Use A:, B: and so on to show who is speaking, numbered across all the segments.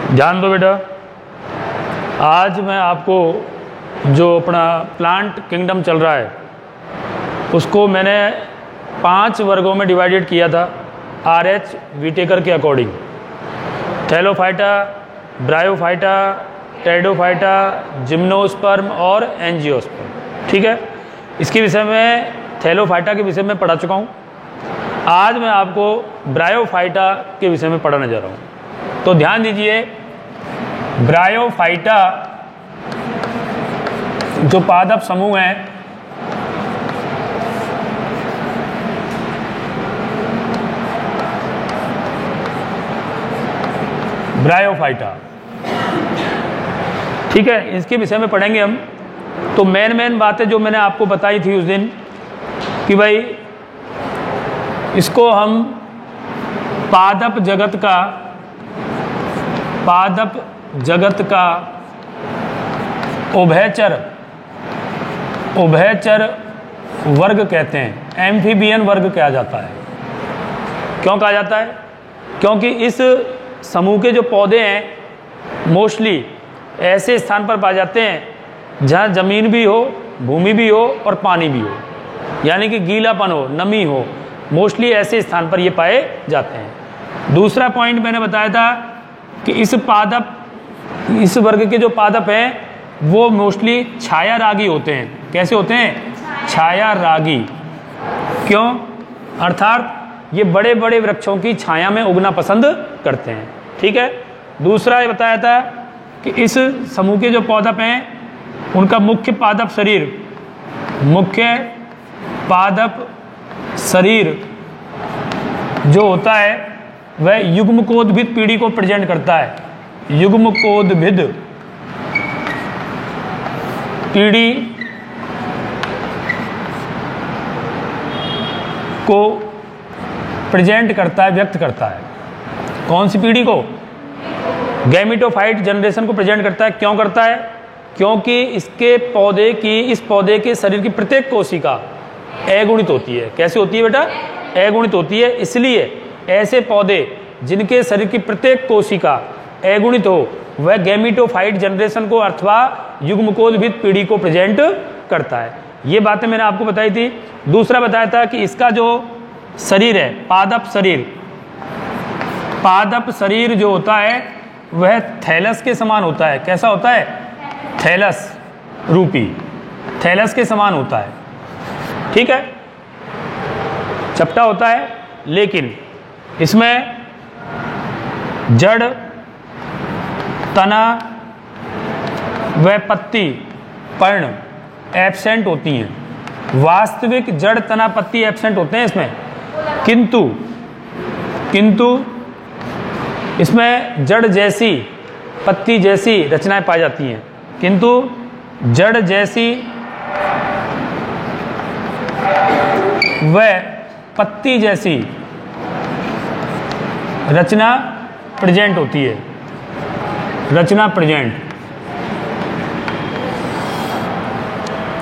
A: ध्यान दो बेटा, आज मैं आपको जो अपना प्लांट किंगडम चल रहा है उसको मैंने 5 वर्गों में डिवाइडेड किया था RH विटेकर के according. Thallophyta, bryophyta, pteridophyta, gymnosperm और एंजियोस्पर्म। ठीक है, इसके विषय में थैलोफाइटा के विषय में पढ़ा चुका हूँ। आज मैं आपको ब्रायोफाइटा के विषय में पढ़ाने जा रहा हूँ। तो ध्यान दीजिए, ब्रायोफाइटा जो पादप समूह है ब्रायोफाइटा, ठीक है, इसके विषय में पढ़ेंगे हम। तो मेन बातें जो मैंने आपको बताई थी उस दिन कि भाई इसको हम पादप जगत का उभयचर वर्ग कहते हैं, एम्फीबियन वर्ग कहा जाता है। क्यों कहा जाता है? क्योंकि इस समूह के जो पौधे हैं मोस्टली ऐसे स्थान पर पाए जाते हैं जहाँ ज़मीन भी हो, भूमि भी हो और पानी भी हो, यानी कि गीलापन हो, नमी हो, मोस्टली ऐसे स्थान पर ये पाए जाते हैं। दूसरा पॉइंट मैंने बताया था कि इस वर्ग के जो पादप हैं वो मोस्टली छायारागी होते हैं। कैसे होते हैं? छायारागी। क्यों? अर्थात ये बड़े बड़े वृक्षों की छाया में उगना पसंद करते हैं। ठीक है। दूसरा ये बताया था कि इस समूह के जो पादप हैं उनका मुख्य पादप शरीर जो होता है वह युग्मकोद्भिद पीढ़ी को प्रेजेंट करता है। युग्मकोद्भिद पीढ़ी को प्रेजेंट करता है, व्यक्त करता है। कौन सी पीढ़ी को? गैमेटोफाइट जनरेशन को प्रेजेंट करता है। क्यों करता है? क्योंकि इस पौधे के शरीर की प्रत्येक कोशिका अगुणित होती है। कैसे होती है बेटा? अगुणित होती है। इसलिए ऐसे पौधे जिनके शरीर की प्रत्येक कोशिका अगुणित हो वह गैमेटोफाइट जनरेशन को अथवा युग्मकोद्भिद पीढ़ी को प्रेजेंट करता है। ये बातें मैंने आपको बताई थी। दूसरा बताया था कि इसका जो शरीर है, पादप शरीर जो होता है वह थैलस के समान होता है। कैसा होता है? थैलस के समान होता है। ठीक है, चपटा होता है, लेकिन इसमें जड़, तना व पत्ती, पर्ण एब्सेंट होती हैं। वास्तविक जड़, तना, पत्ती एब्सेंट होते हैं इसमें, किंतु इसमें जड़ जैसी, पत्ती जैसी रचनाएं पाई जाती हैं। किंतु जड़ जैसी व पत्ती जैसी रचना प्रेजेंट होती है।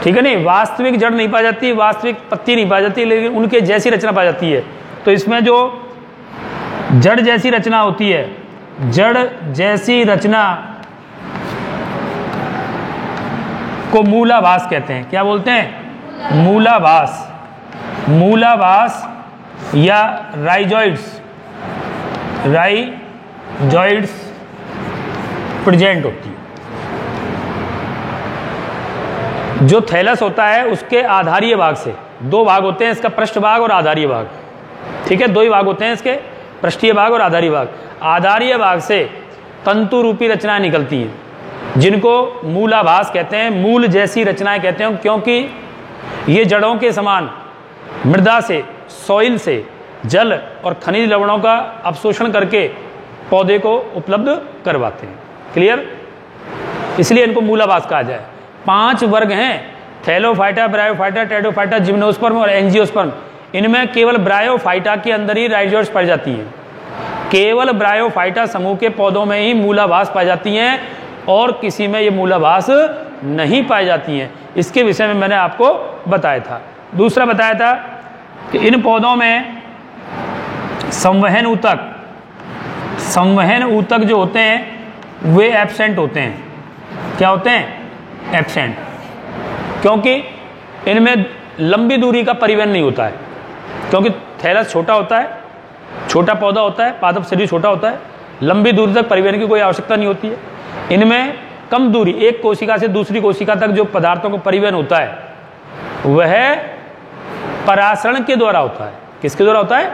A: ठीक है नहीं, वास्तविक जड़ नहीं पाई जाती, वास्तविक पत्ती नहीं पाई जाती, लेकिन उनके जैसी रचना पाई जाती है। तो इसमें जो जड़ जैसी रचना होती है, जड़ जैसी रचना को मूलाभास कहते हैं। क्या बोलते हैं? मूलाभास या राइजॉइड्स प्रेजेंट होती है। जो थैलस होता है उसके आधारीय भाग से 2 भाग होते हैं, इसका पृष्ठ भाग और आधारीय भाग। ठीक है, 2 ही भाग होते हैं इसके, पृष्ठीय भाग और आधारीय भाग। आधारीय भाग से तंतु रूपी रचनाएं निकलती हैं जिनको मूलाभास कहते हैं, मूल जैसी रचनाएं कहते हैं, क्योंकि ये जड़ों के समान मृदा से, सॉइल से जल और खनिज लवणों का अवशोषण करके पौधे को उपलब्ध करवाते हैं। क्लियर? इसलिए इनको मूलाभास कहा जाए। 5 वर्ग हैं, थैलोफाइटा, ब्रायोफाइटा, टेरिडोफाइटा, जिम्नोस्पर्म और एंजियोस्पर्म। इनमें केवल ब्रायोफाइटा के अंदर ही राइजोइड्स पाई जाती हैं। केवल ब्रायोफाइटा समूह के पौधों में ही मूलाभास पाई जाती हैं और किसी में ये मूलाभास नहीं पाई जाती हैं। इसके विषय में मैंने आपको बताया था। दूसरा बताया था कि इन पौधों में संवहन ऊतक जो होते हैं वे एब्सेंट होते हैं। क्या होते हैं? एब्सेंट। क्योंकि इनमें लंबी दूरी का परिवहन नहीं होता है, क्योंकि थैलस छोटा होता है, छोटा पौधा होता है, पादप शरीर छोटा होता है, लंबी दूरी तक परिवहन की कोई आवश्यकता नहीं होती है। इनमें कम दूरी, एक कोशिका से दूसरी कोशिका तक जो पदार्थों का परिवहन होता है वह परासरण के द्वारा होता है। किसके द्वारा होता है?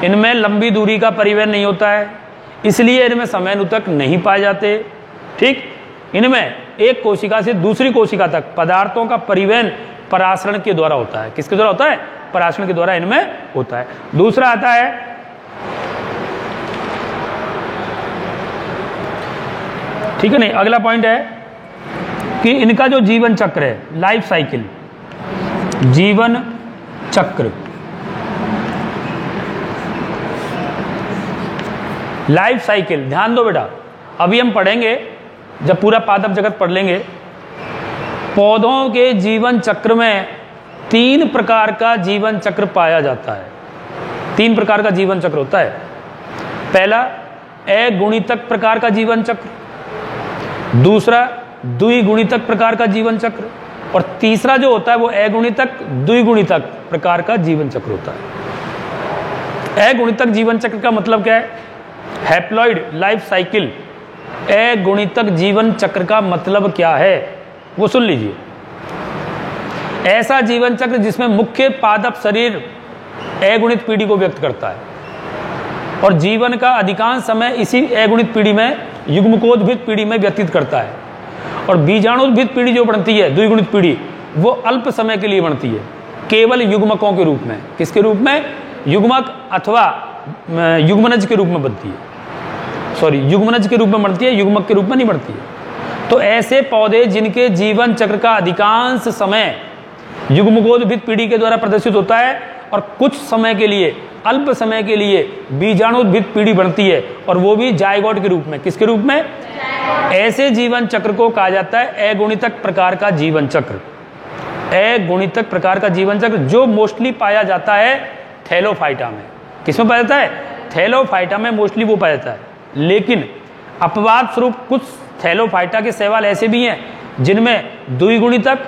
A: इनमें लंबी दूरी का परिवहन नहीं होता है, इसलिए इनमें समयानुतक नहीं पाए जाते। ठीक, इनमें एक कोशिका से दूसरी कोशिका तक पदार्थों का परिवहन परासरण के द्वारा होता है। किसके द्वारा होता है? परासरण के द्वारा इनमें होता है। दूसरा आता है ठीक है नहीं, अगला पॉइंट है कि इनका जो जीवन चक्र है, लाइफ साइकिल, जीवन चक्र, लाइफ साइकिल। ध्यान दो बेटा, अभी हम पढ़ेंगे, जब पूरा पादप जगत पढ़ लेंगे, पौधों के जीवन चक्र में 3 प्रकार का जीवन चक्र पाया जाता है। 3 प्रकार का जीवन चक्र होता है। पहला अगुणितक प्रकार का जीवन चक्र, दूसरा द्विगुणितक प्रकार का जीवन चक्र, और तीसरा जो होता है वो अगुणितक द्विगुणितक प्रकार का जीवन चक्र होता है। अगुणितक जीवन चक्र का मतलब क्या है? Haploid life cycle. अगुणितक जीवन चक्र का मतलब क्या है वो सुन लीजिए। ऐसा जीवन चक्र जिसमें मुख्य पादप शरीर अगुणित पीढ़ी को व्यक्त करता है और जीवन का अधिकांश समय इसी अगुणित पीढ़ी में, युग्मकोद्भिद पीढ़ी में व्यतीत करता है, और बीजाणुद्भिद पीढ़ी जो बनती है, द्विगुणित पीढ़ी, वो अल्प समय के लिए बनती है, केवल युग्मकों के रूप में। किसके रूप में? युग्मक अथवा युग्मनज के रूप में बनती है। सॉरी, युग्मनज के रूप में बनती है, युग्मक के रूप में नहीं बनती है। तो ऐसे पौधे जिनके जीवन चक्र का अधिकांश समय युग्मकोद्भिद पीढ़ी के द्वारा प्रदर्शित होता है और कुछ समय के लिए, अल्प समय के लिए बीजाणुद्भिद पीढ़ी बनती है, और वो भी जायगोट के रूप में। किसके रूप में? ऐसे जीवन चक्र को कहा जाता है अगुणितक प्रकार का जीवन चक्र। अगुणितक प्रकार का जीवन चक्र जो मोस्टली पाया जाता है थैलोफाइटा में। किसमें पाया जाता है? थैलोफाइटा में मोस्टली वो पाया जाता है। लेकिन अपवाद स्वरूप कुछ थैलोफाइटा के शैवाल ऐसे भी हैं जिनमें द्विगुणितक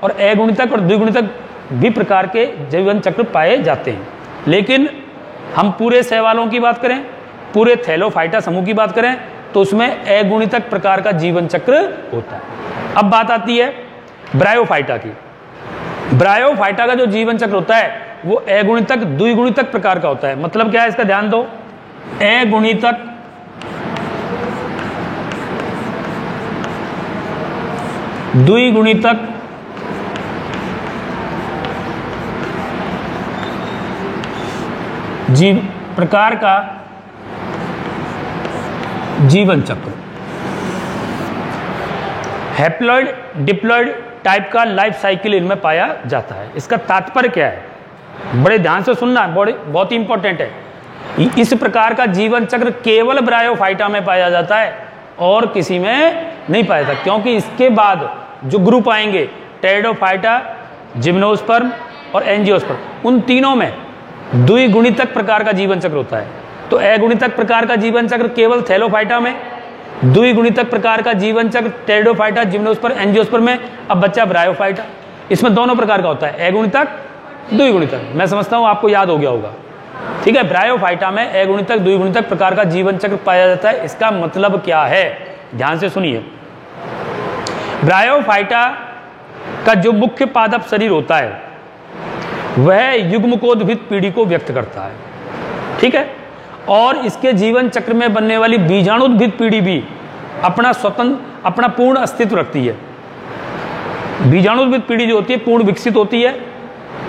A: और अगुणितक और द्विगुणितक भी प्रकार के जीवन चक्र पाए जाते हैं। लेकिन हम पूरे शैवालों की बात करें, पूरे थैलोफाइटा समूह की बात करें, तो उसमें अगुणितक प्रकार का जीवन चक्र होता है। अब बात आती है ब्रायोफाइटा की। ब्रायोफाइटा का जो जीवन चक्र होता है वो अगुणितक द्विगुणितक प्रकार का होता है। मतलब क्या है इसका? ध्यान दो, अगुणितक द्विगुणितक प्रकार का जीवन चक्र, हैप्लॉइड डिप्लॉइड टाइप का लाइफ साइकिल इनमें पाया जाता है। इसका तात्पर्य क्या है? बड़े ध्यान से सुनना, बहुत ही इंपॉर्टेंट है। इस प्रकार का जीवन चक्र केवल ब्रायोफाइटा में पाया जाता है और किसी में नहीं पाया जाता, क्योंकि इसके बाद जो ग्रुप आएंगे, टेरिडोफाइटा, जिम्नोस्पर्म और एंजियोस्पर्म, उन तीनों में द्विगुणितक प्रकार का जीवन चक्र होता है। तो अगुणितक प्रकार का जीवन चक्र केवल थैलोफाइटा में, द्विगुणितक प्रकार का जीवन चक्र टेरिडोफाइटा, जिम्नोस्पर्म, एंजियोस्पर्म में। अब बच्चा ब्रायोफाइटा, इसमें दोनों प्रकार का होता है, अगुणितक द्विगुणितक। मैं समझता हूं आपको याद हो गया होगा। ठीक है, ब्रायोफाइटा में अगुणितक द्विगुणितक प्रकार का जीवन चक्र पाया जाता है। इसका मतलब क्या है? ध्यान से सुनिए। ब्रायोफाइटा का जो मुख्य पादप शरीर होता है वह युग्मकोद्भिद पीढ़ी को व्यक्त करता है। ठीक है, और इसके जीवन चक्र में बनने वाली बीजाणुद्भिद पीढ़ी भी अपना स्वतंत्र, अपना पूर्ण अस्तित्व रखती है। बीजाणुद्भिद पीढ़ी जो होती है पूर्ण विकसित होती है,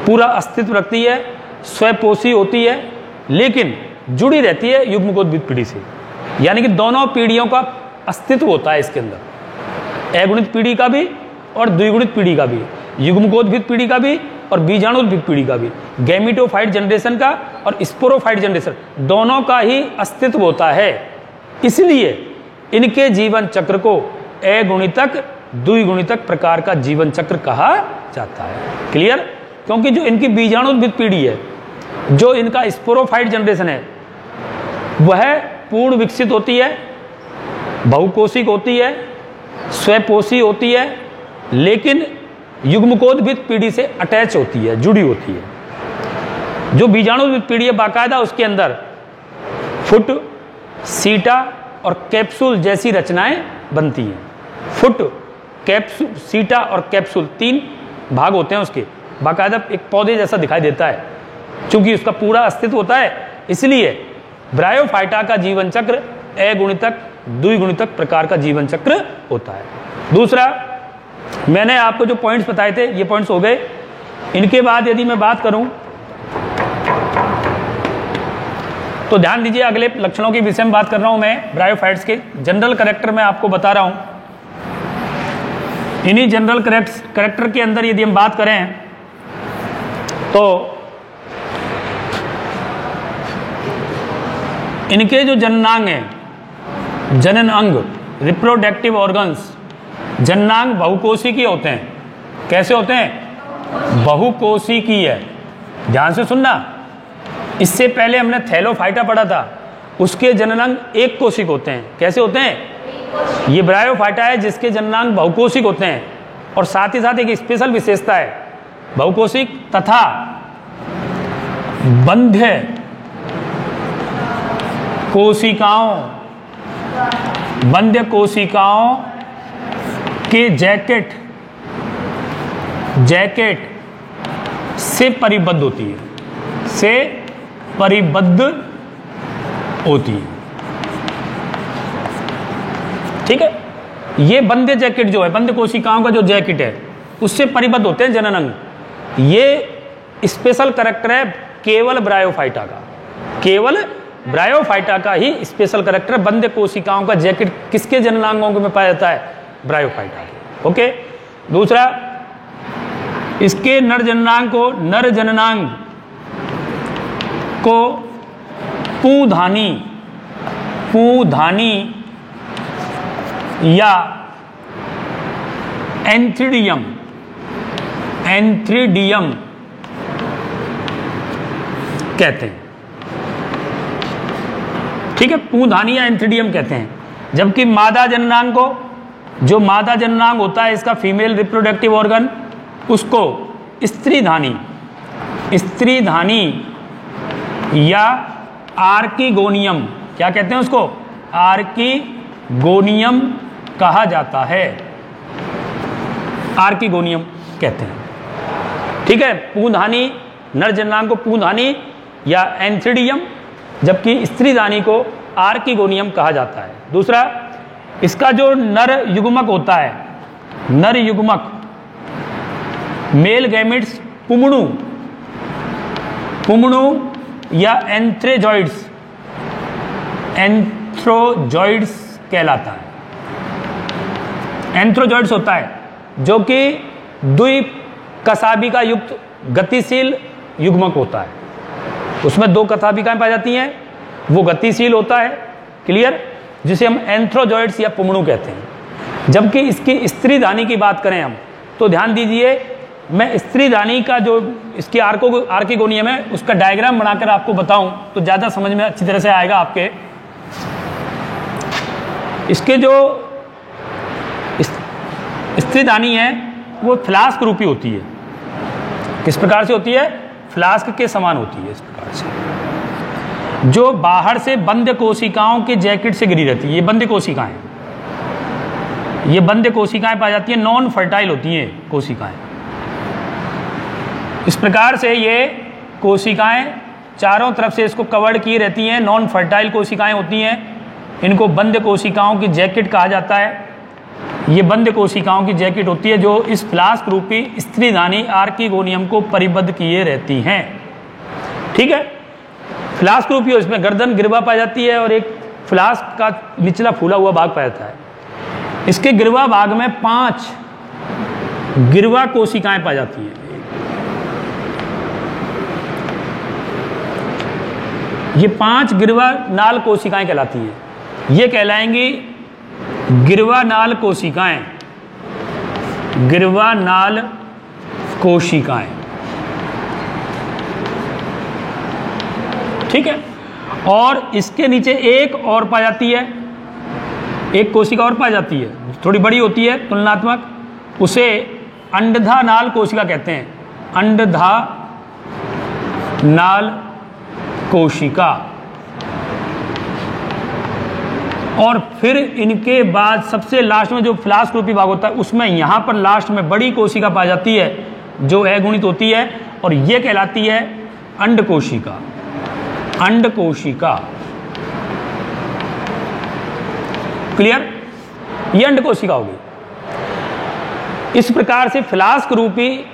A: पूरा अस्तित्व रखती है, स्वपोषी होती है, लेकिन जुड़ी रहती है युग्मकोद्भिद पीढ़ी से। यानी कि दोनों पीढ़ियों का अस्तित्व होता है इसके अंदर, अगुणित पीढ़ी का भी और द्विगुणित पीढ़ी का भी, युग्मकोद्भिद पीढ़ी का भी और बीजाणुद्भिद पीढ़ी का भी, गैमेटोफाइट जनरेशन का और स्पोरोफाइट जनरेशन, दोनों का ही अस्तित्व होता है। इसलिए इनके जीवन चक्र को अगुणितक द्विगुणितक प्रकार का जीवन चक्र कहा जाता है। क्लियर? क्योंकि जो इनकी बीजाणुद्भिद पीढ़ी है, जो इनका स्पोरोफाइट जनरेशन है, वह पूर्ण विकसित होती है, बहुकोशिक होती है, स्वपोषी होती है, लेकिन युग्मकोद्भिद पीढ़ी से अटैच होती है, जुड़ी होती है। जो बीजाणुविद पीढ़ी है बाकायदा उसके अंदर फुट, सीटा और कैप्सूल जैसी रचनाएं बनती हैं। फुट, कैप्सूल, सीटा और कैप्सूल 3 भाग होते हैं उसके, बाकायदा एक पौधे जैसा दिखाई देता है। चूंकि उसका पूरा अस्तित्व होता है, इसलिए ब्रायोफाइटा का जीवन चक्र अगुणितक, द्विगुणितक प्रकार का जीवन चक्र होता है। दूसरा, मैंने आपको जो पॉइंट्स बताए थे, ये पॉइंट्स हो गए। इनके बाद यदि मैं बात करूं तो ध्यान दीजिए, अगले लक्षणों के विषय में बात कर रहा हूं मैं। ब्रायोफाइट्स के जनरल कैरेक्टर में आपको बता रहा हूं। इन्हीं जनरल कैरेक्टर के अंदर यदि हम बात करें तो इनके जो जननांग हैं, जनन अंग, रिप्रोडक्टिव ऑर्गन्स, जननांग बहुकोशिकीय होते हैं। कैसे होते हैं? बहुकोशिकीय। ध्यान से सुनना, इससे पहले हमने थैलोफाइटा पढ़ा था, उसके जननांग एक कोशिक होते हैं। कैसे होते हैं? ये ब्रायोफाइटा है जिसके जननांग बहुकोशिक होते हैं। और साथ ही साथ एक स्पेशल विशेषता है, बहुकोशिक तथा बंध्य कोशिकाओं, बंध्य कोशिकाओं के जैकेट से परिबद्ध होती है, से परिबद्ध होती है। ठीक है, ये बंध्य जैकेट जो है, बंध्य कोशिकाओं का जो जैकेट है, उससे परिबद्ध होते हैं जनन अंग। ये स्पेशल कैरेक्टर है केवल ब्रायोफाइटा का, केवल ब्रायोफाइटा का ही स्पेशल कैरेक्टर। बंध्य कोशिकाओं का जैकेट किसके जननांगों में पाया जाता है? ब्रायोफाइटा के। ओके। दूसरा, इसके नर जननांग को पूधानी या एंथ्रिडियम कहते हैं। ठीक है, पूधानी या एंथ्रिडियम कहते हैं। जबकि मादा जननांग को, जो मादा जननांग होता है इसका फीमेल रिप्रोडक्टिव ऑर्गन, उसको स्त्रीधानी या आर्किगोनियम, क्या कहते हैं उसको? आर्किगोनियम कहा जाता है, आर्किगोनियम कहते हैं। ठीक है, पूधानी नर जननांग को पूधानी या एंथ्रिडियम, जबकि स्त्रीधानी को आर्किगोनियम कहा जाता है। दूसरा, इसका जो नर युग्मक होता है, नर युग्मक मेल गैमेट्स पुमणु या एंथ्रोजॉइड्स कहलाता है। एंथ्रोजॉइड्स होता है जो कि द्विकशाभिका युक्त गतिशील युग्मक होता है। उसमें 2 कशाभिकाएं पाई जाती हैं, वो गतिशील होता है, क्लियर, जिसे हम एंथ्रोजॉइड्स या पुमणु कहते हैं। जबकि इसकी स्त्रीधानी की बात करें हम, तो ध्यान दीजिए, मैं स्त्रीधानी का जो इसकी आर्किगोनियम है उसका डायग्राम बनाकर आपको बताऊं तो ज़्यादा समझ में अच्छी तरह से आएगा आपके। इसके जो स्त्रीधानी है वो फ्लास्क रूपी होती है। किस प्रकार से होती है? फ्लास्क के समान होती है, इस प्रकार से, जो बाहर से बंध्य कोशिकाओं के जैकेट से घिरी रहती है। ये बंध्य कोशिकाएं, ये बंध्य कोशिकाएं पाई जाती हैं, नॉन फर्टाइल होती हैं कोशिकाएं। इस प्रकार से ये कोशिकाएं चारों तरफ से इसको कवर्ड किए रहती हैं, नॉन फर्टाइल कोशिकाएं होती हैं। इनको बंध्य कोशिकाओं की जैकेट कहा जाता है। ये बंध्य कोशिकाओं की जैकेट होती है जो इस फ्लास्क रूपी स्त्रीधानी आर्किगोनियम को परिबद्ध किए रहती हैं। ठीक है, फ्लास्क रूपी हो, इसमें गर्दन गिरवा पाई जाती है और एक फ्लास्क का निचला फूला हुआ भाग पाया जाता है। इसके गिरवा भाग में 5 गिरवा कोशिकाएं पाई जाती हैं। ये 5 गिरवा नाल कोशिकाएं कहलाती हैं। ये कहलाएंगी गिरवा नाल कोशिकाएं, गिरवा नाल कोशिकाएं। ठीक है, और इसके नीचे एक और पाई जाती है, एक कोशिका और पाई जाती है, थोड़ी बड़ी होती है तुलनात्मक, उसे अंडधा नाल कोशिका कहते हैं, अंडधा नाल कोशिका। और फिर इनके बाद सबसे लास्ट में जो फ्लास्क रूपी भाग होता है, उसमें यहां पर लास्ट में बड़ी कोशिका पाई जाती है जो अगुणित होती है, और यह कहलाती है अंड कोशिका। अंड कोशिका, क्लियर? ये अंड कोशिका होगी। इस प्रकार से फ्लास्क रूपी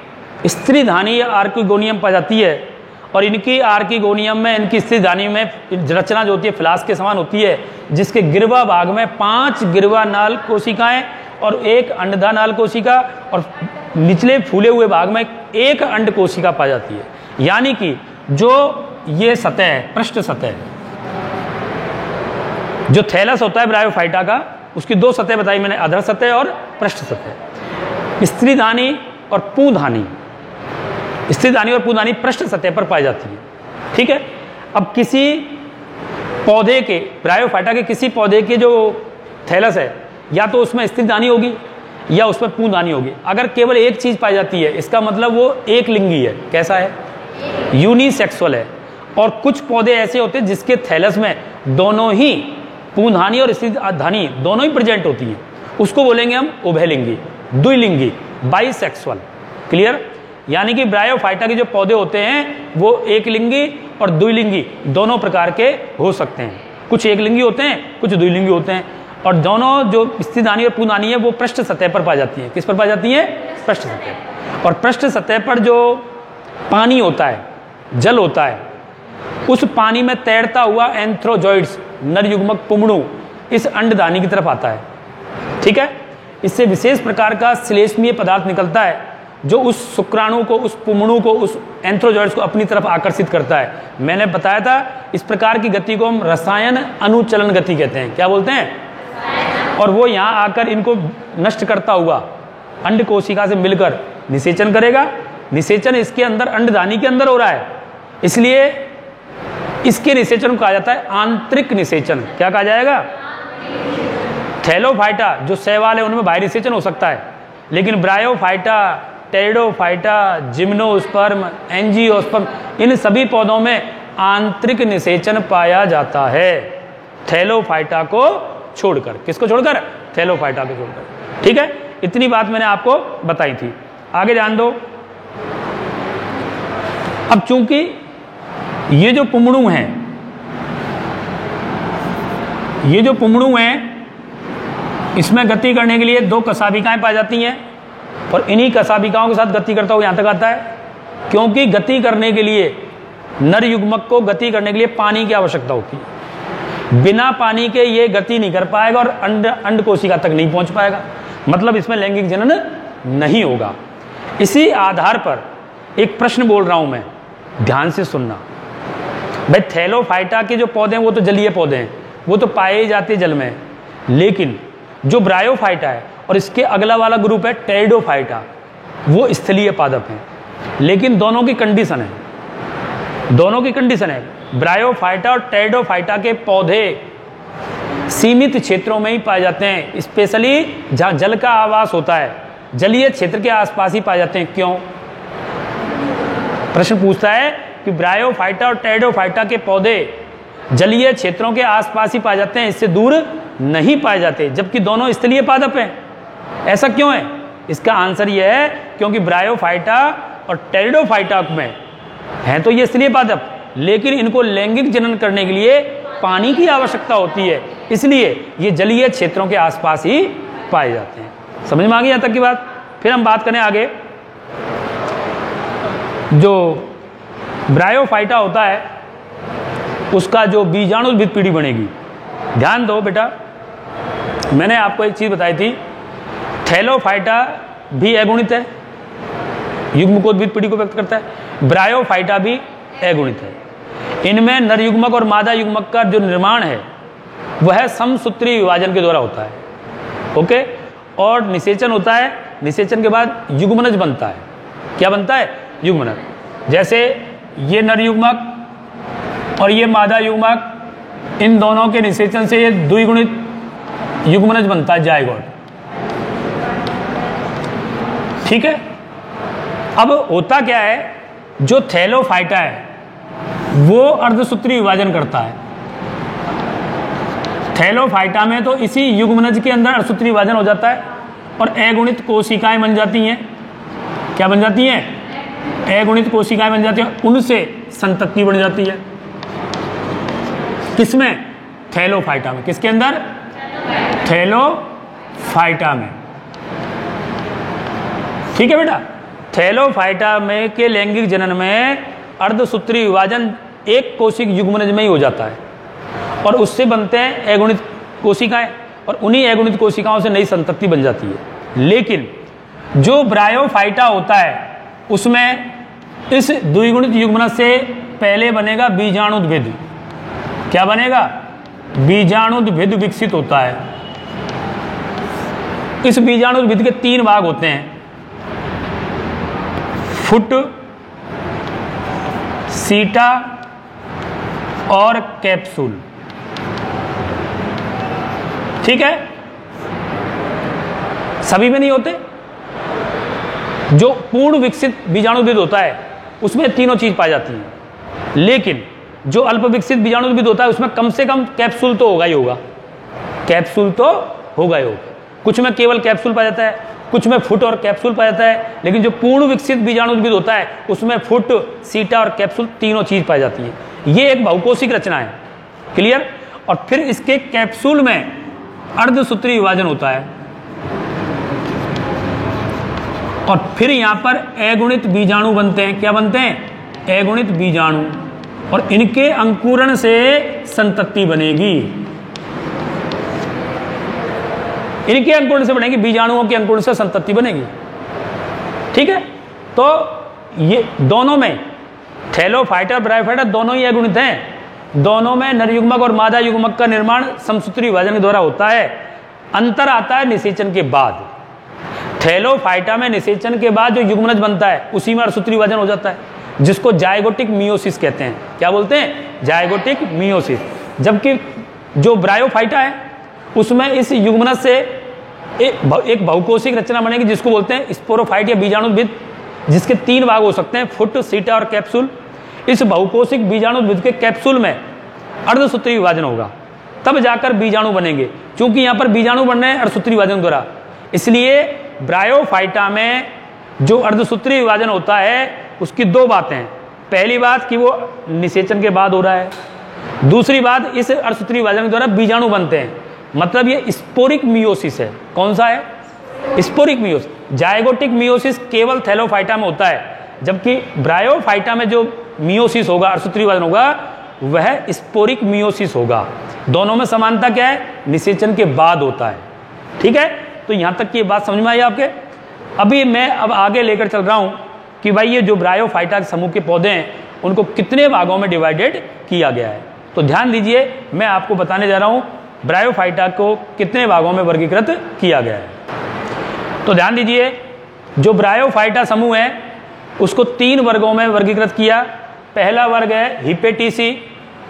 A: स्त्रीधानी या आर्किगोनियम पाई जाती है, और इनकी आर्किगोनियम में, इनकी स्त्रीधानी में रचना जो होती है फ्लास्क के समान होती है, जिसके गिरवा भाग में 5 गिरवा नाल कोशिकाएं और 1 अंडधा नाल कोशिका, और निचले फूले हुए भाग में 1 अंड कोशिका पाई जाती है। यानी कि जो ये सतह है, पृष्ठ सतह, जो थैलस होता है ब्रायोफाइटा का, उसकी 2 सतह बताई मैंने, अधर सतह और पृष्ठ सतह। स्त्रीधानी और पुंधानी, स्त्रीधानी और पुंधानी पृष्ठ सतह पर पाई जाती है, ठीक है। अब किसी पौधे के, ब्रायोफाइटा के किसी पौधे के जो थैलस है, या तो उसमें स्त्रीधानी होगी या उसमें पुंधानी होगी। अगर केवल एक चीज पाई जाती है, इसका मतलब वो एक लिंगी है। कैसा है? यूनिसेक्सुअल है। और कुछ पौधे ऐसे होते हैं जिसके थैलस में दोनों ही, पुंधानी और स्त्रीधानी दोनों ही प्रेजेंट होती है, उसको बोलेंगे हम उभयलिंगी, द्विलिंगी, बाइसेक्सुअल। क्लियर? यानी कि ब्रायोफाइटा के जो पौधे होते हैं वो एक लिंगी और द्विलिंगी दोनों प्रकार के हो सकते हैं। कुछ एक लिंगी होते हैं, कुछ द्विलिंगी होते हैं, और दोनों जो स्त्रीधानी और पुंधानी है वो पृष्ठ सतह पर पाई जाती है। किस पर पाई जाती है? पृष्ठ सतह। और पृष्ठ सतह पर जो पानी होता है, जल होता है, उस पानी में तैरता हुआ एंथ्रोजॉइड्स, नर युग्मक पुमणु, इस अंडधानी की तरफ आता है, ठीक है। इससे विशेष प्रकार का श्लेष्मीय पदार्थ निकलता है जो उस शुक्राणु को, उस पुमणु को, उस एंथ्रोजॉइड्स को अपनी तरफ आकर्षित करता है। मैंने बताया था इस प्रकार की गति को हम रसायन अनुचलन गति कहते हैं। क्या बोलते हैं? और वो यहाँ आकर इनको नष्ट करता हुआ अंड कोशिका से मिलकर निषेचन करेगा। निषेचन इसके अंदर, अंडधानी के अंदर हो रहा है, इसलिए इसके निषेचन को कहा जाता है आंतरिक निषेचन। क्या कहा जाएगा? थैलोफाइटा जो शैवाल है उनमें बाहरी निषेचन हो सकता है, लेकिन ब्रायोफाइटा, टेरिडोफाइटा, जिम्नोस्पर्म, एंजियोस्पर्म, इन सभी पौधों में आंतरिक निषेचन पाया जाता है, थैलोफाइटा को छोड़कर। किसको छोड़कर? थैलोफाइटा को छोड़कर, ठीक है। इतनी बात मैंने आपको बताई थी। आगे ध्यान दो। अब चूंकि ये जो पुमणु हैं, ये जो पुमणु हैं, इसमें गति करने के लिए 2 कशाभिकाएं पाई जाती हैं, और इन्हीं कशाभिकाओं के साथ गति करता हुआ यहां तक आता है। क्योंकि गति करने के लिए, नर युग्मक को गति करने के लिए पानी की आवश्यकता होती है। बिना पानी के ये गति नहीं कर पाएगा और अंड कोशिका तक नहीं पहुंच पाएगा, मतलब इसमें लैंगिक जनन नहीं होगा। इसी आधार पर एक प्रश्न बोल रहा हूं मैं, ध्यान से सुनना भाई। थैलोफाइटा के जो पौधे हैं वो तो जलीय पौधे हैं, वो तो पाए जाते जल में, लेकिन जो ब्रायोफाइटा है और इसके अगला वाला ग्रुप है टेरिडोफाइटा, वो स्थलीय पादप हैं। लेकिन दोनों की कंडीशन है, दोनों की कंडीशन है, ब्रायोफाइटा और टेरिडोफाइटा के पौधे सीमित क्षेत्रों में ही पाए जाते हैं, स्पेशली जहां जल का आवास होता है, जलीय क्षेत्र के आसपास ही पाए जाते हैं। क्यों? प्रश्न पूछता है कि ब्रायोफाइटा और टेरिडोफाइटा के पौधे जलीय क्षेत्रों के आसपास ही पाए जाते हैं, इससे दूर नहीं पाए जाते, जबकि दोनों स्थलीय पादप हैं। ऐसा क्यों है? इसका आंसर यह है क्योंकि ब्रायोफाइटा और टेरिडोफाइटा में हैं तो ये स्थलीय पादप, लेकिन इनको लैंगिक जनन करने के लिए पानी की आवश्यकता होती है, इसलिए ये जलीय क्षेत्रों के आसपास ही पाए जाते हैं। समझ में आ गई यहां तक की बात? फिर हम बात करें आगे। जो ब्रायोफाइटा होता है उसका जो बीजाणुद्भिद पीढ़ी बनेगी, ध्यान दो बेटा, मैंने आपको एक चीज बताई थी, थैलोफाइटा भी अगुणित है, युग्मकोद्भिद पीढ़ी को व्यक्त करता है, ब्रायोफाइटा भी अगुणित है। इनमें नर युग्मक और मादा युग्मक का जो निर्माण है वह समसूत्री विभाजन के द्वारा होता है, ओके। और निषेचन होता है, निषेचन के बाद युग्मनज बनता है। क्या बनता है? युग्मनज। जैसे ये नर युग्मक और ये मादा युग्मक, इन दोनों के निषेचन से ये द्विगुणित युग्मनज बनता है, जायगोट। ठीक है। अब होता क्या है, जो थैलोफाइटा है वो अर्धसूत्री विभाजन करता है। थैलोफाइटा में तो इसी युग्मनज के अंदर अर्धसूत्री विभाजन हो जाता है और अगुणित कोशिकाएं बन जाती हैं। क्या बन जाती हैं? अगुणित कोशिकाएं बन जाती हैं, उनसे संतति बन जाती है। किसमें? थैलोफाइटा में। किसके अंदर? थैलोफाइटा में। ठीक है बेटा। थैलोफाइटा में के लैंगिक जनन में अर्धसूत्री विभाजन एक कोशिक युग्मनज में ही हो जाता है और उससे बनते हैं अगुणित कोशिकाएं और उन्हीं अगुणित कोशिकाओं से नई संतति बन जाती है। लेकिन जो ब्रायोफाइटा होता है उसमें इस द्विगुणित युग्मनज से पहले बनेगा बीजाणुद्भिद। क्या बनेगा? बीजाणुद्भिद विकसित होता है। इस बीजाणुद्भिद के 3 भाग होते हैं, फुट, सीटा और कैप्सूल। ठीक है। सभी में नहीं होते। जो पूर्ण विकसित बीजाणुद्भिद होता है उसमें तीनों चीज पाई जाती है, लेकिन जो अल्प विकसित बीजाणुद्भिद होता है उसमें कम से कम कैप्सूल तो होगा ही होगा। कैप्सूल तो होगा ही होगा। कुछ में केवल कैप्सूल पाया जाता है, कुछ में फुट और कैप्सूल पाया जाता है, लेकिन जो पूर्ण विकसित बीजाणुद्भिद होता है उसमें फुट, सीटा और कैप्सूल तीनों चीज पाई जाती है। ये एक बहुकोशिक रचना है। क्लियर। और फिर इसके कैप्सूल में अर्धसूत्री विभाजन होता है और फिर यहां पर अगुणित बीजाणु बनते हैं। क्या बनते हैं? अगुणित बीजाणु। और इनके अंकुरण से संतति बनेगी। इनके अंकुरण से बनेगी, बीजाणुओं के अंकुरण से संतति बनेगी। ठीक है। तो ये दोनों में थैलोफाइटा और ब्रायोफाइटा दोनों ही अगुणित हैं। दोनों में नर युग्मक और मादा युग्मक का निर्माण समसूत्री विभाजन के द्वारा होता है। अंतर आता है निषेचन के बाद। थैलोफाइटा में निषेचन के बाद जो युग्मनज बनता है उसी में अर्धसूत्री विभाजन हो जाता है, जिसको जायगोटिक मियोसिस कहते हैं। क्या बोलते हैं? जायगोटिक मियोसिस। जबकि जो ब्रायोफाइटा है उसमें इस युग्मनज से एक बहुकोशिक रचना बनेगी जिसको बोलते हैं स्पोरोफाइट या बीजाणुद्भिद, जिसके 3 भाग हो सकते हैं, फुट, सीटा और कैप्सूल। इस बहुकोशिक बीजाणुद्भिद के कैप्सूल में अर्धसूत्री विभाजन होगा, तब जाकर बीजाणु बनेंगे। क्योंकि यहां पर बीजाणु बन रहे हैं अर्धसूत्री विभाजन द्वारा, इसलिए ब्रायोफाइटा में जो अर्धसूत्री विभाजन होता है उसकी 2 बातें हैं। पहली बात कि वो निषेचन के बाद हो रहा है, दूसरी बात इस अर्धसूत्री विभाजन के द्वारा बीजाणु बनते हैं, मतलब ये स्पोरिक मियोसिस है। कौन सा है? Sporic meiosis. जायगोटिक मियोसिस केवल थैलोफाइटा में होता है, जबकि ब्रायोफाइटा में जो मियोसिस होगा, अर्धसूत्री विभाजन होगा, वह स्पोरिक मियोसिस होगा। दोनों में समानता क्या है? निषेचन के बाद होता है। ठीक है। तो यहां तक की ये बात समझ में आई आपके? अभी मैं आगे लेकर चल रहा हूं कि भाई ये जो ब्रायोफाइटा के समूह के पौधे हैं उनको कितने भागों में डिवाइडेड किया गया है। तो ध्यान दीजिए, मैं आपको बताने जा रहा हूं ब्रायोफाइटा को कितने भागों में वर्गीकृत किया गया है। तो ध्यान दीजिए, जो ब्रायोफाइटा समूह है उसको 3 वर्गों में वर्गीकृत किया। पहला वर्ग है हिपेटिसी,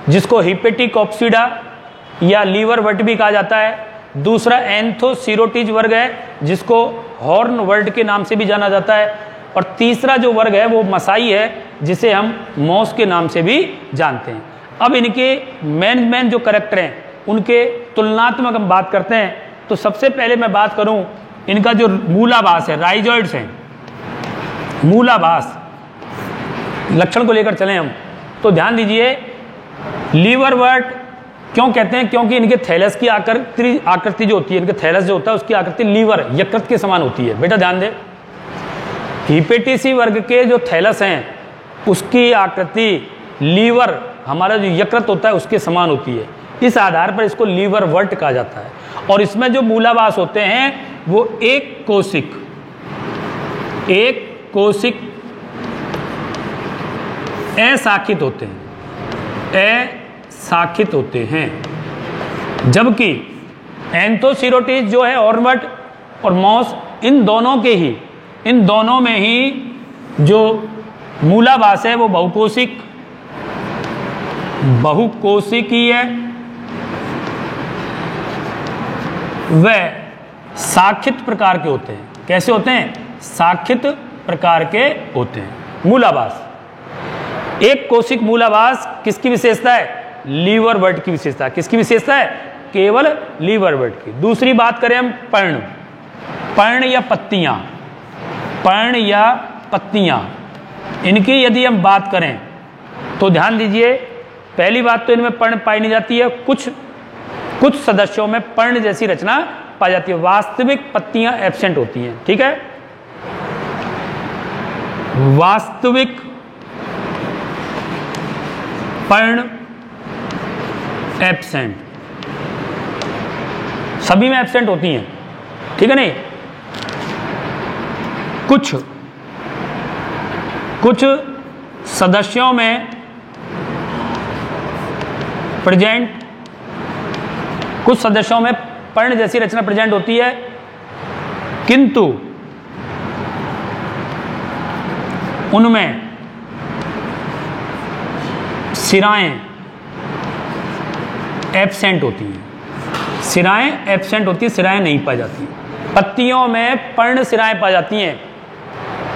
A: जिसको हिपेटिकोप्सिडा या लीवर वर्ट भी कहा जाता है। दूसरा एंथोसीरोटिज वर्ग है, जिसको हॉर्न वर्ट के नाम से भी जाना जाता है। और तीसरा जो वर्ग है वो मसाई है, जिसे हम मॉस के नाम से भी जानते हैं। अब इनके मेन जो कैरेक्टर हैं उनके तुलनात्मक हम बात करते हैं। तो सबसे पहले मैं बात करूं इनका जो मूलाभास है, राइजॉइड्स हैं, मूलाभास लक्षण को लेकर चलें हम, तो ध्यान दीजिए, लीवर वर्ट क्यों कहते हैं? क्योंकि इनके थैलस की आकृति जो होती है, इनके थैलस जो होता है उसकी आकृति लीवर, यकृत के समान होती है। बेटा ध्यान दे, हिपेटिसी वर्ग के जो थैलस हैं उसकी आकृति लीवर, हमारा जो यकृत होता है, उसके समान होती है। इस आधार पर इसको लीवर वर्ट कहा जाता है। और इसमें जो मूलाभास होते हैं वो एक कोशिक अशाखित होते हैं, जबकि एंथोसीरोटिस जो है ऑर्मट और मॉस, इन दोनों में ही जो मूलाभास है वो बहुकोशिकीय वह शाखित प्रकार के होते हैं। कैसे होते हैं? शाखित प्रकार के होते हैं। मूलाभास, एक कोशिक मूलाभास किसकी विशेषता है? लीवरवर्ट की विशेषता। किसकी विशेषता है? केवल लीवरवर्ट की। दूसरी बात करें हम पर्ण, पर्ण या पत्तियां, पर्ण या पत्तियां, इनकी यदि हम बात करें तो ध्यान दीजिए, पहली बात तो इनमें पर्ण पाई नहीं जाती है। कुछ सदस्यों में पर्ण जैसी रचना पाई जाती है, वास्तविक पत्तियां एब्सेंट होती हैं। ठीक है, वास्तविक पर्ण एब्सेंट, सभी में एब्सेंट होती हैं। ठीक है, नहीं, कुछ सदस्यों में प्रेजेंट, कुछ सदस्यों में पर्ण जैसी रचना प्रेजेंट होती है, किंतु उनमें सिराएं एब्सेंट होती हैं। सिराएं एब्सेंट होती है, सिराएं नहीं पाई जाती। पत्तियों में पर्ण सिराएं पाई जाती हैं,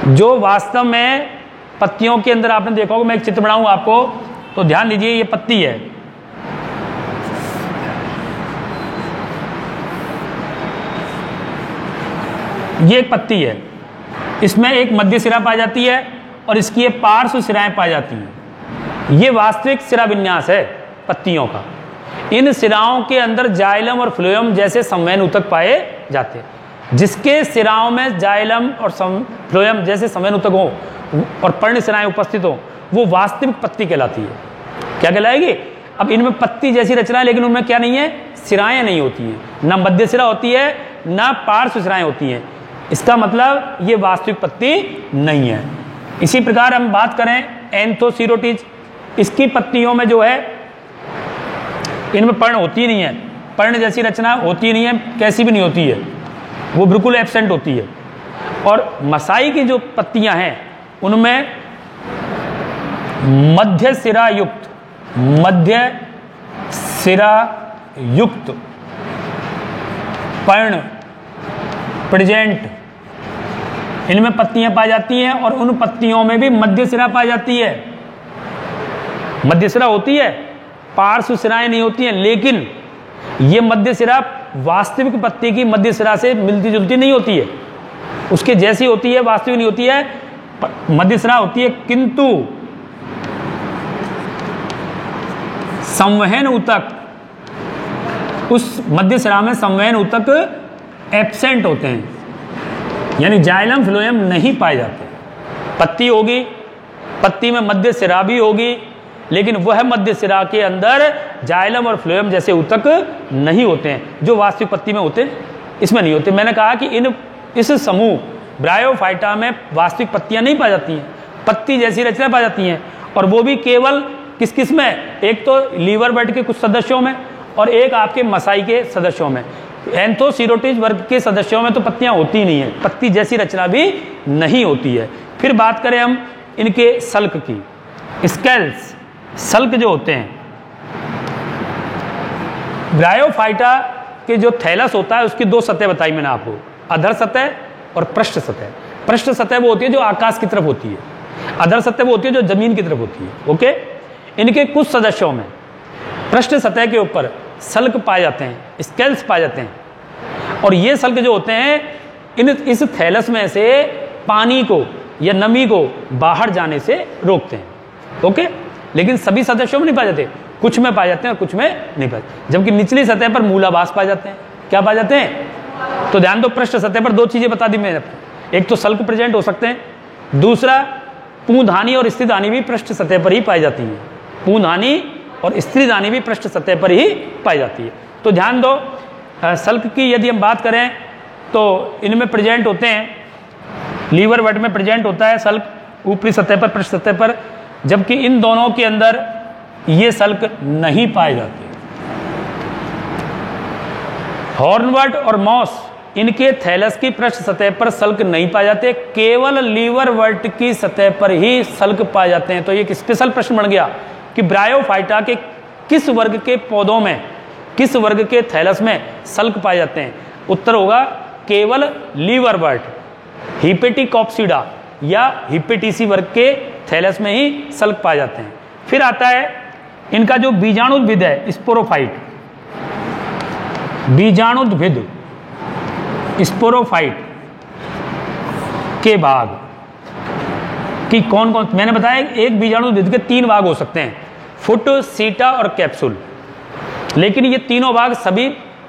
A: जो वास्तव में पत्तियों के अंदर आपने देखा होगा। मैं एक चित्र बनाऊं आपको तो ध्यान दीजिए, ये पत्ती है, ये एक पत्ती है, इसमें एक मध्य सिरा पाई जाती है और इसकी ये पार्श्व सिराएं पाई जाती हैं। ये वास्तविक सिरा विन्यास है पत्तियों का। इन सिराओं के अंदर जाइलम और फ्लोएम जैसे संवहन ऊतक पाए जाते हैं। जिसके सिराओं में जाइलम और फ्लोएम जैसे संवहन ऊतक हो और पर्ण सिराएं उपस्थित हो, वो वास्तविक पत्ती कहलाती है। क्या कहलाएगी? अब इनमें पत्ती जैसी रचना है, लेकिन उनमें क्या नहीं है? सिराएं नहीं होती हैं, ना मध्य सिरा होती है, ना पार्श्व सिराएं होती हैं। इसका मतलब ये वास्तविक पत्ती नहीं है। इसी प्रकार हम बात करें एंथोसीरोटिज, इसकी पत्तियों में जो है, इनमें पर्ण होती नहीं है, पर्ण जैसी रचना होती नहीं है, कैसी भी नहीं होती है, वो बिल्कुल एब्सेंट होती है। और मसाई की जो पत्तियां हैं उनमें मध्य सिरा युक्त पर्ण प्रेजेंट, इनमें पत्तियां पाई जाती हैं और उन पत्तियों में भी मध्य सिरा पाई जाती है। मध्य सिरा होती है, पार्श्व सिराएं नहीं होती हैं, लेकिन ये मध्य सिरा वास्तविक पत्ती की मध्य सिरा से मिलती जुलती नहीं होती है, उसके जैसी होती है, वास्तविक नहीं होती है, मध्य सिरा होती है, किंतु संवहन ऊतक, उस मध्य सिरा में संवहन ऊतक एब्सेंट होते हैं, यानी जाइलम फ्लोएम नहीं पाए जाते। पत्ती होगी, पत्ती में मध्य सिरा भी होगी, लेकिन वह मध्य सिरा के अंदर जाइलम और फ्लोएम जैसे ऊतक नहीं होते हैं जो वास्तविक पत्ती में होते हैं, इसमें नहीं होते। मैंने कहा कि इस समूह ब्रायोफाइटा में वास्तविक पत्तियां नहीं पाई जाती हैं, पत्ती जैसी रचना पाई जाती हैं, और वो भी केवल किस में? एक तो लीवरवर्ट के कुछ सदस्यों में और एक आपके मसाई के सदस्यों में। एंथोसीरोटिज वर्ग के सदस्यों में तो पत्तियां होती नहीं है, पत्ती जैसी रचना भी नहीं होती है। फिर बात करें हम इनके सल्क की, स्केल्स, सल्क जो होते हैं, ब्रायोफाइटा के जो थैलस होता है उसकी दो सतह बताई मैंने आपको, अधर सतह और पृष्ठ सतह। पृष्ठ सतह वो होती है जो आकाश की तरफ होती है, अधर सतह वो होती है जो जमीन की तरफ होती है। ओके, इनके कुछ सदस्यों में पृष्ठ सतह के ऊपर सल्क पाए जाते हैं, स्केल्स पाए जाते हैं, और ये सल्क जो होते हैं इस थैलस में से पानी को या नमी को बाहर जाने से रोकते हैं। ओके, लेकिन सभी सदस्यों में नहीं पाए जाते, कुछ में पाए जाते हैं और कुछ में नहीं पाए जाते। जबकि निचली सतह पर मूलाभास पाए जाते हैं। क्या पाए जाते हैं? तो ध्यान दो, पृष्ठ सतह पर दो चीजें बता दी मैंने, एक तो सल्क प्रेजेंट हो सकते हैं, दूसरा पूंधानी और स्त्रीधानी भी पृष्ठ सतह पर ही पाई जाती है। पूंधानी और स्त्रीधानी भी पृष्ठ सतह पर ही पाई जाती है। तो ध्यान दो, सल्क की यदि हम बात करें तो इनमें प्रेजेंट होते हैं, लीवरवर्ट में प्रेजेंट होता है सल्क ऊपरी सतह पर, पृष्ठ सतह पर, जबकि इन दोनों के अंदर ये सल्क नहीं पाए जाते। हॉर्नवर्ट और मॉस, इनके थैलस की पृष्ठ सतह पर सल्क नहीं पाए जाते, केवल लीवरवर्ट की सतह पर ही सल्क पाए जाते हैं। तो ये एक स्पेशल प्रश्न बन गया कि ब्रायोफाइटा के किस वर्ग के पौधों में किस वर्ग के थैलस में सल्क पाए जाते हैं? उत्तर होगा केवल लीवरवर्ट, हिपेटिकॉप्सिडा या हिपेटिसी वर्ग के थैलस में ही सल्क पाए जाते हैं। फिर आता है इनका जो बीजाणुद्भिद है, स्पोरोफाइट, बीजाणुद्भिद स्पोरोफाइट के भाग कि कौन कौन, मैंने बताया एक बीजाणुद्भिद के 3 भाग हो सकते हैं, फुट, सीटा और कैप्सूल। लेकिन ये तीनों भाग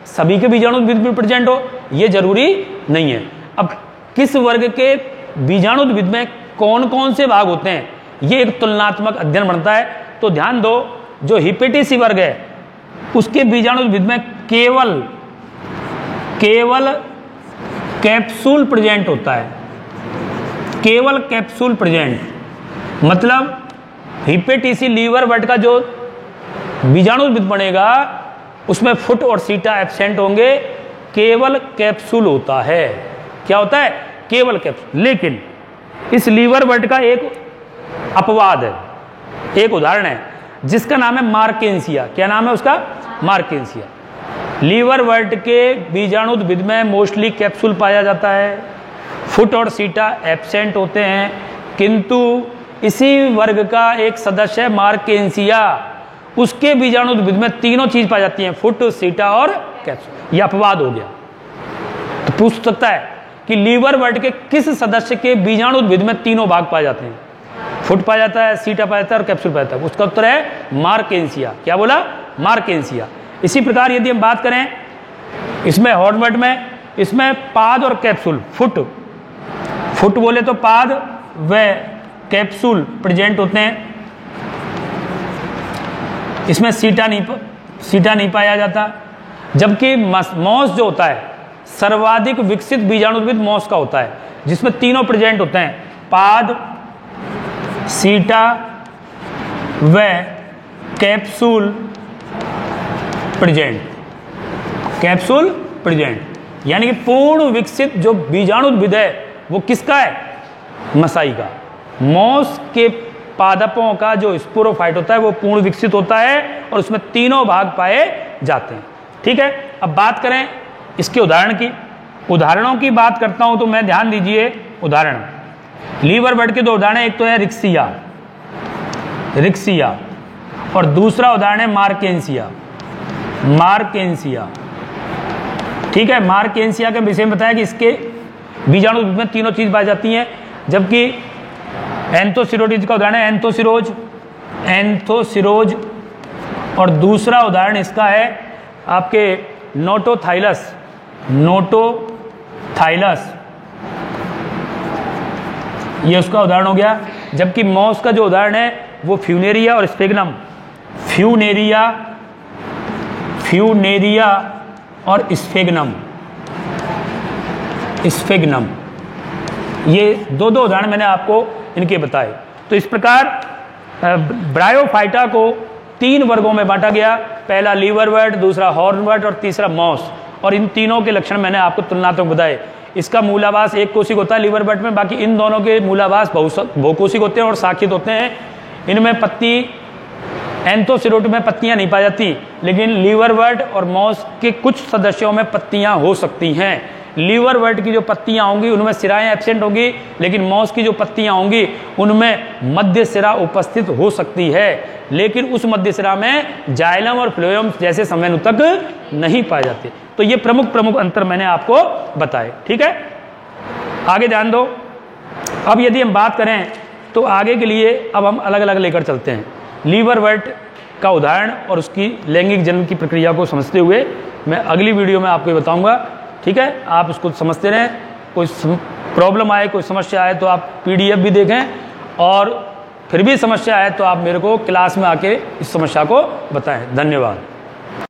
A: सभी के बीजाणुद्भिद में प्रेजेंट हो ये जरूरी नहीं है। अब किस वर्ग के बीजाणुद्भिद में कौन कौन से भाग होते हैं ये एक तुलनात्मक अध्ययन बनता है। तो ध्यान दो, जो हिपेटिसी वर्ग है उसके बीजाणुद्भिद में केवल कैप्सूल प्रेजेंट होता है, केवल कैप्सूल प्रेजेंट। मतलब हिपेटिसी लीवरवर्ट का जो बीजाणुद्भिद बनेगा उसमें फुट और सीटा एब्सेंट होंगे, केवल कैप्सूल होता है। क्या होता है? केवल कैप्सूल। लेकिन इस लीवरवर्ट का एक अपवाद है, एक उदाहरण है जिसका नाम है मार्केंसिया। क्या नाम है उसका? मार्केंसिया। लीवरवर्ट के बीजाणुद्भिद में मोस्टली कैप्सूल पाया जाता है, फुट और सीटा एब्सेंट होते हैं, किंतु इसी वर्ग का एक सदस्य है मार्केंसिया, उसके बीजाणुद्भिद में तीनों चीज पाई जाती हैं, फुट, सीटा और कैप्सूल। यह अपवाद हो गया। तो पूछ सकता है कि लीवरवर्ट के किस सदस्य के बीजाणुद्भिद में तीनों भाग पाए जाते हैं? फुट पाया जाता है, सीटा पाया जाता है और कैप्सूल पाया जाता है। उसका उत्तर है मार्केंसिया। क्या बोला? मार्केंसिया। इसी प्रकार यदि हम बात करें इसमें हॉर्नवर्ट में, इसमें पाद और कैप्सूल, फुट बोले तो पाद व कैप्सूल प्रेजेंट होते हैं। इसमें सीटा नहीं पाया जाता। जबकि मॉस जो होता है सर्वाधिक विकसित बीजाणुद्भिद मॉस का होता है, जिसमें तीनों प्रेजेंट होते हैं, पाद, सीटा व कैप्सूल प्रेजेंट, कैप्सूल प्रेजेंट। यानी कि पूर्ण विकसित जो बीजाणुद्भिद है वो किसका है? मसाई का। मॉस के पादपों का जो स्पोरोफाइट होता है वो पूर्ण विकसित होता है और उसमें तीनों भाग पाए जाते हैं। ठीक है, अब बात करें इसके उदाहरणों की बात करता हूं तो मैं ध्यान दीजिए उदाहरण। लीवरवर्ट के 2 उदाहरण, एक तो है रिक्सिया और दूसरा उदाहरण है मार्केंसिया। ठीक है, मार्केंसिया के विषय में बताया कि इसके बीजाणुद्भिद में तीनों चीज पाई जाती हैं। जबकि एंथोसिरोडिज का उदाहरण है एंथोसिरोज और दूसरा उदाहरण इसका है आपके नोटोथाइलस, ये उसका उदाहरण हो गया। जबकि मॉस का जो उदाहरण है वो फ्यूनेरिया और स्फेग्नम, फ्यूनेरिया और स्फेग्नम, ये 2 उदाहरण मैंने आपको इनके बताए। तो इस प्रकार ब्रायोफाइटा को 3 वर्गों में बांटा गया, पहला लीवरवर्ट, दूसरा हॉर्नवर्ट और तीसरा मॉस। और इन तीनों के लक्षण मैंने आपको तुलनात्मक बताए। इसका मूलावास एक कोशिक होता है लीवरवर्ट में, बाकी इन दोनों के मूलावास बहुकोशिक होते हैं और शाखित होते हैं। इनमें पत्ती, एंथोसिरोड में पत्तियां नहीं पाई जाती, लेकिन लीवरवर्ट और मॉस के कुछ सदस्यों में पत्तियां हो सकती हैं। लीवरवर्ट की जो पत्तियां होंगी उनमें सिराएं एब्सेंट होंगी, लेकिन मॉस की जो पत्तियां होंगी उनमें मध्य सिरा उपस्थित हो सकती है, लेकिन उस मध्य सिरा में जाइलम और फ्लोएम जैसे संवहनूतक नहीं पाए जाते। तो ये प्रमुख अंतर मैंने आपको बताए। ठीक है, आगे ध्यान दो। अब यदि हम बात करें तो आगे के लिए अब हम अलग अलग लेकर चलते हैं। लीवरवर्ट का उदाहरण और उसकी लैंगिक जन्म की प्रक्रिया को समझते हुए मैं अगली वीडियो में आपको बताऊंगा। ठीक है, आप उसको समझते रहें। कोई प्रॉब्लम आए, कोई समस्या आए तो आप PDF भी देखें, और फिर भी समस्या आए तो आप मेरे को क्लास में आके इस समस्या को बताएं। धन्यवाद।